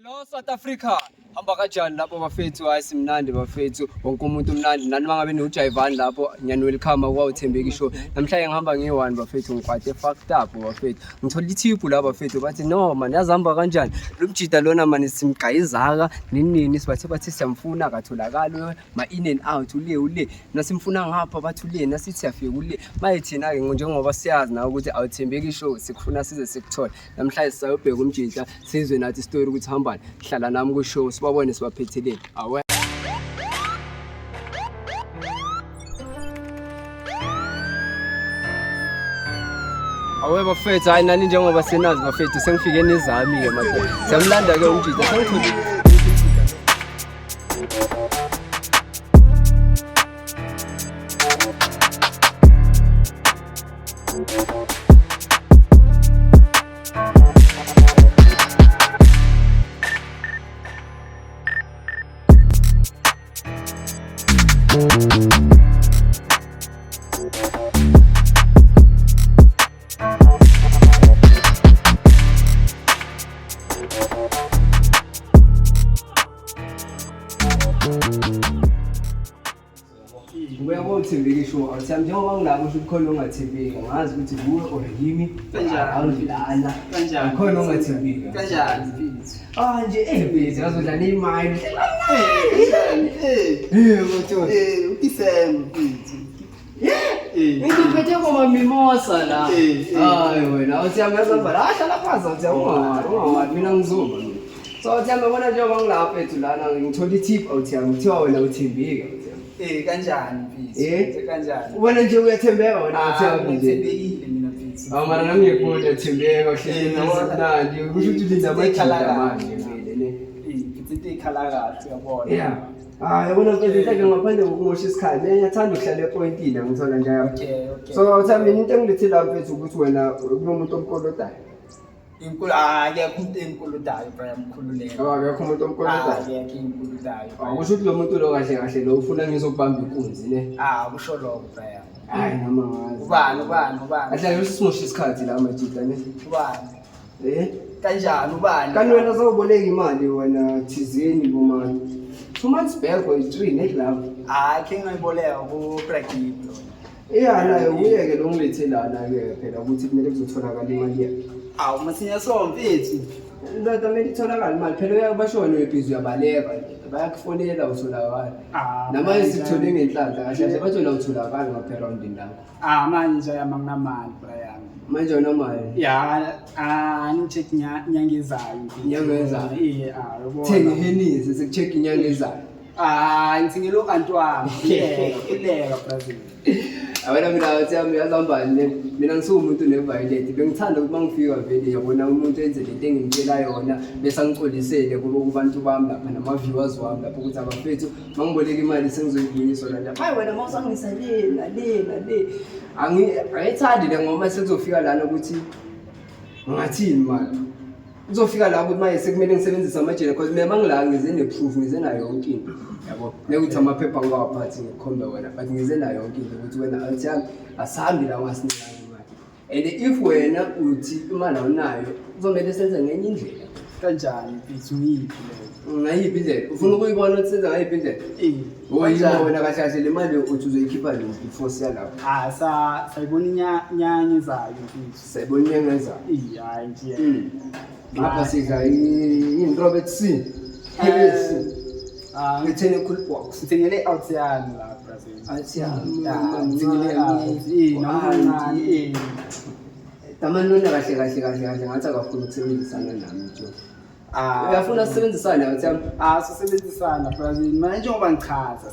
Hello South Africa. Hamba kanjani lapho bafethu? Hayi simnandi bafethu. Wonke umuntu umnandi. Nani mangabe niujayivani lapho ngiyani welcome kwaUthembeki show. Namhlanje ngihamba nge1 bafethu ngikwade fucked up bafethu. Ngithola itip la bafethu bathi no man yazihamba kanjani. Lo mjida lona man simgayizaka nini bathi siyamfuna akatholakala ma in and out ule. Nasimfuna ngapha bathi ule nasithi siyafika ule. Mayithina ke njengoba siyazi na ukuthi awuthembeki show sikufuna size sikuthola. Namhlanje sayobheka umjida sizwe nathi story ukuthi hambani. Hlala nami ku show babone sibaphetheleni awe bafethu hayi nani njengoba senazi bafethu sengifike nezami ke manje siyamlanda ke umjida sengithole Uthembeki show awuthembi njengoba ngilapho usho khona ongathembeki ngazi ukuthi kuwe or yimi kanjani awudlala kanjani khona ongathembeki kanjani mfethu nje mfethu azodlala imali mfethu uDecember mfethu ngithi ngiphethe ngoma mimosa la hayi wena awuthembi yazamba la hlala phansi awuthembi mina ngizuma so awuthembi bona njengoba ngilapho ethu lana ngithola itip awuthembi kuthiwa wena uthembeki kanjani mfethu kanjani ubona nje uyathembeka wena uthembekile mina mfethu mara nami ngiyakubona uthembeka hlezi mnandi kusho ukuthi ulinda amajita manje vele ne mfethu ikhala kahle uyabona yabona mfethu ke ngaphandle kokumosha isikhathi ngiyathanda ukuhlala epointini ngithola nje okay so awuthembi into engilethela mfethu ukuthi wena kunomuntu omkolodayo inkulu akekho umuntu enkuludayo bra yamkhululeka akekho umuntu omkolodayo akekho inkuludayo akusho ukuthi lo muntu lo kahle kahle lo ufuna ngizokubamba inkunzi ne kusho lokho bra hayi noma ngazi ubani ahlale usimosha isikhathi la amajita ne ubani kanjani ubani kanti wena sawuboleka imali wena thizeni bomani 2 months back or 3 neglove khe ngayiboleka ku Pragip nayo uyeke lo ngilithelana ke phela ukuthi kumele kuzotholakala imali yakhe masinya so mfethu ndoda mele itholakala imali phela uyabashona webhizi uyabaleka bayakufonela utholakala namanje sikuthole ngenhlanhla kahle bathi la utholakala ngapha around indawo manje amanginamali Brian manje unamali ngicheck inyanga ezayo yebo thenga ihenisi sekucheck inyanga ezayo ngithingelo kanti wami ileka Brazil awena mina awuthami yazambani mina ngisumuntu neviolent bengithanda ukuthi mangifika vele yabona umuntu enze lento engimtshela yona bese angixolisele kubantu bami lapha nama viewers wami lapho ukuthi abafethu mangiboleka imali sengizoyibuyisa la hayi wena mawusangisa le angithandi le ngoma sekuzofika lana ukuthi ngathini manje uzofika la ukuthi manje sekumele ngisebenzise amajele because mina mangila ngize neproof ngize nayo yonke into yabo nekuthi amaphepha ngawaphathi ngikhombe wena but ngize nayo yonke into ukuthi wena awuthami asahambi la ngasinika imali and if wena uthi imali awunayo uzomele senze ngenye indlela kanjani mfethu ngayiphi indlela ufuna ukuyibona ukuthi senza ngayiphi indlela wena kahle kahle le mali uthi uzoyikhipha le before siya lapha sayibona inyanga ezayo mfethu sayibona inyanga ezayo hayi nje lapha sidla Robert C. Ngithenge cool box ngithengele outside la Brazil ngithengele tamani kahle ngathi akafuna ukusebenzisana nami nje uyafuna sisebenzisane awuthami sisebenzisana Brazil manje njengoba ngichaza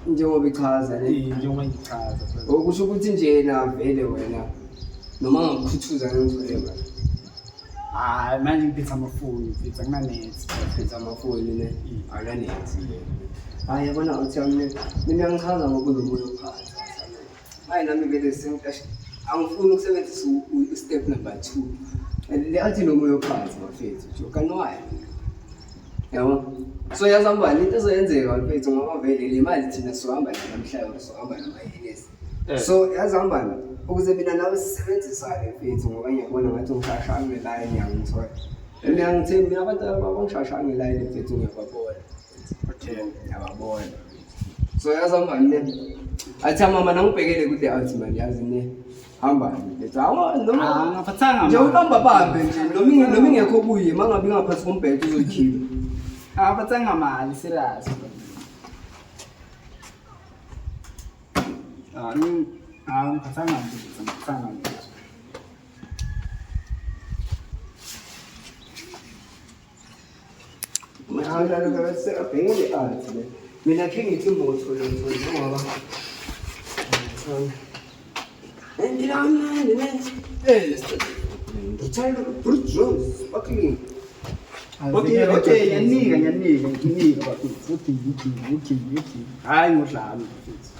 njengoba ichaza njengoba ngichaza okusho ukuthi nje na vele wena noma ngakukhuthuza ngizolema manje ngiphethe amafoni mfethu akunanethi ngiphethe amafoni ne akunanethi hayi yabona uthami mina ngichaza ngokunomoya ophansi hayi nami vele angifuni ukusebenzisa step number 2 le athi nomoya ophansi mfethu nje kanwayo yabo so yazambani into ezoyenzeka mfethu ngoba vele le mali thina sohamba namhlanje sohamba namayenesi so yazambani ukuze mina nawe sisebenzisane mfethu ngoba ngiyabona ngathi umshashane la enyanga ngithola mina ngithembi abantu abangishashanga line mfethu ngiyababona. Okay. Ngiyababona. So yazambani le. Athi mama nangibhekele kude athi manje yazi ne. Hamba nje. Hawa noma ngaphathanga nje uhamba bambe nje noma ingekho kuye mangabe ngaphansi kombhedo uzoyikhipha. Ngaphathanga mali serious. Ngaphathanga mali. Mina khe ngithi motho lo ngoba andilana ne ngithanda Bruce fucking Okay, ngiyanika okay. Hayi ngidlala mfethu.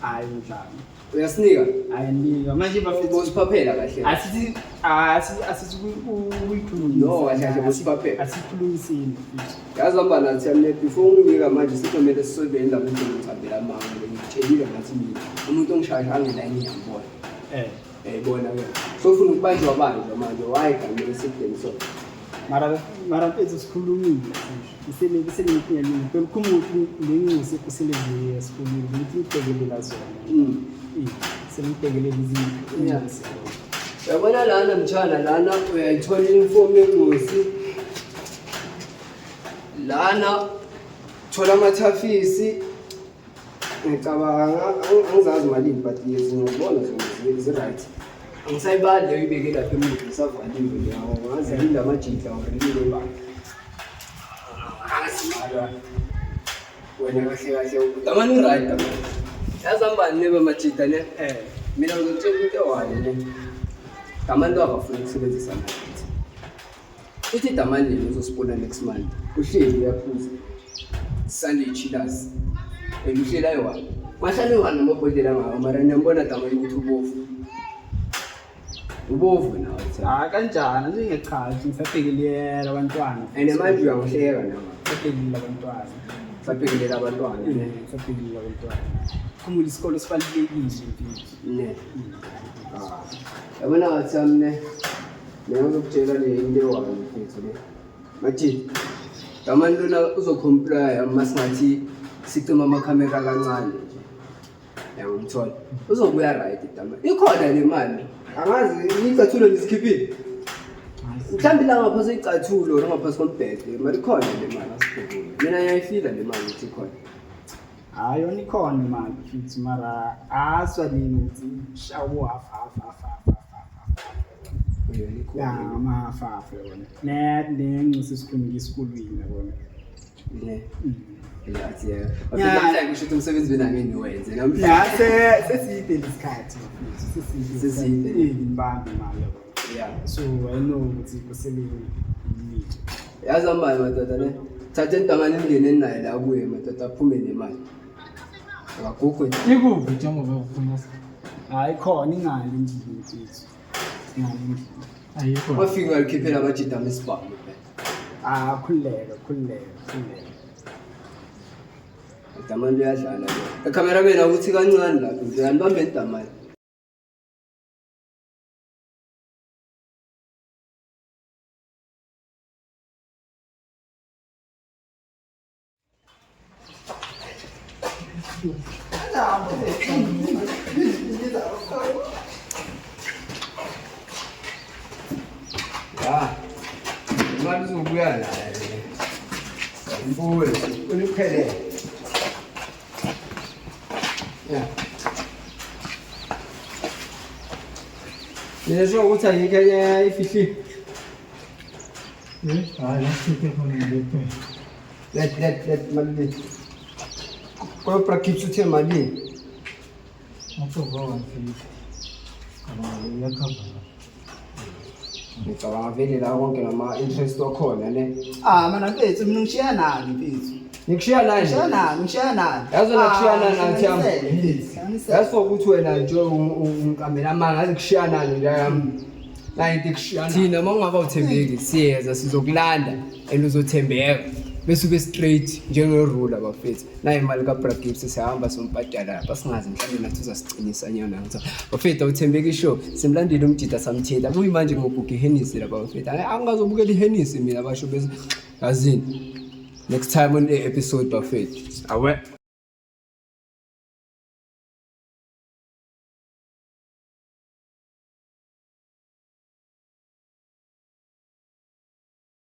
Hayi ngidlala. uyasinika Ayinika manje bafethu usiphaphela kahle asithi ukuyikhuluma. No kahle usiphaphela asikhulumiseni mfethu. yazamba nathi amne before unginika manje sikhomele sisolve indaba engicabela mama ngithelile ngathi mina umuntu ongishaya angelayini yambona bona ke so ufuna ukubanjwa manje why kamele sideni so mara mfethu sikhulumile isele ngiyini kumuntu ngingise kusele ngiyesikhulumile ngithi ngibhekelela zona selibhekelela izinto yabona lana mtshana lana uyayithola inform yengosi lana thola amathafisi ngicabanga angizazi malini but ngizibona zi right angisayibali leyo ibeke lapha emuva savaliwe yawo ngazi yini amajita orilile ba asimala wena kahle utamani right yazambani nebe majita ne mina ngizotshela into ewale ne Tamando abafuna ukusebenzisa manje. Uthi Damani uzosipona next month. Uhleli uyaphuza. Sunday chillers. Uhleli ayiwa. Mahlale wona mabhodlela ngawo mara ngiyambona Damani ukuthi ubovu nawe. Kanjani njengechazi ngisabhekelela abantwana. Ene manje uyangihleka nawe. Sabhekelela abantwana. Sabhekelela abantwana. Sabhekelela abantwana. Kumule isikole sibalulekile mfethu. Ne. Yabona wathi amne ngiyakutshela le into ewalo mfethu le mathi Damani lona uzocomply masingathi sicima amakhamera kancane nje yangithola uzobuya right Damani ikhona le mali angazi icathulo lisikhiphile mhlambi la ngaphansi icathulo ngaphansi kombhede mali khona le mali asiphezulu mina ngiyayifila le mali ukuthi ikhona hayi yona ikhona imali futhi mara aswa nini ukuthi shawo half amafafa yona nengcisi isikhulumi esikolweni yabona athi afika ngisho ukuthi umsebenzi wena ngene wenze namhlanje seside lesikhathi seside imbambi imali yabona so I know ukuthi kusebenza imiti yazamba madoda ne thathe Damani ingene naye la kuye madoda aphume nemali akukho ikuphi njengoba ufuna hayi khona ingali endlini mfethu ingali ayikho wafika walikhiphela amajita mesibhamu khuleka Damani uyadlala lo cameraman akuthi kancane lapho ngiyambambe Damani imali uzobuya naye mfuwe uniphelele mina sho ukuthi ayikho enye ifihli let mali kwa prakipsu uthe malini ngicabanga vele la konke ngama-interest wakhona ne mana mfethu mina ngishiya nani mfethu nikushiya nani ngishiya nani yazona kushiya nani nathi yaso ukuthi wena nje ungikamela ngazi kushiya nani la into kushiya thina uma ungaba uthembeki siyeza sizokulanda and uzothembeka bese ube straight njengerula bafethu. Nayi imali kaBragibs sihamba sombhadala lapha singazi mhlawumbe nathi uzasicinisa nyana ngathi bafethu awuthembeki show simlandile umjida samthetha kuyi manje ngobuka iHennessy lapha bafethu angazobukela iHennessy mina basho bese yazini next time on the episode bafethu awe